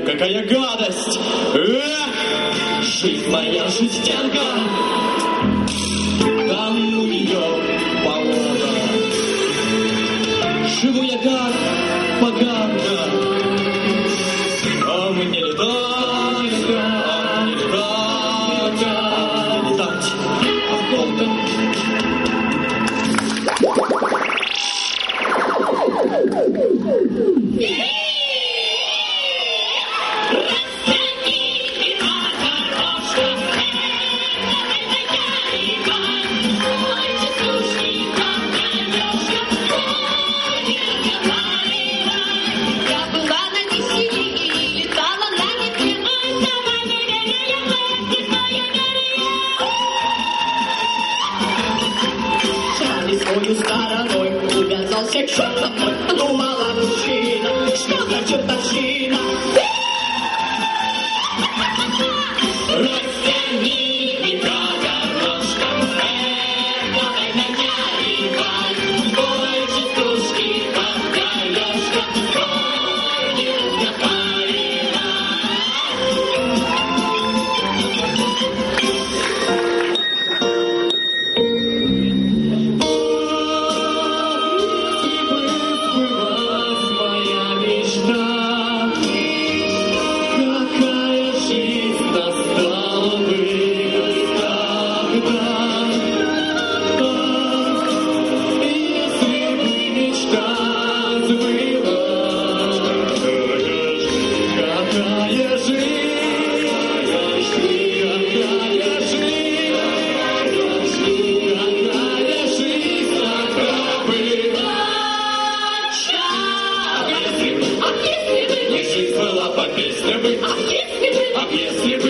Какая гадость! Эх, жизнь моя жестянка, там у нее болото. Живу я как поганка, а мне летать, а мне летать, а в ком-то. Стороной увязался черт со мной, подумала мужчина, что за чертовщина. Растяни меня горошком, давай меня ревать, больше стружки под колешком, скорее успокоила. А если бы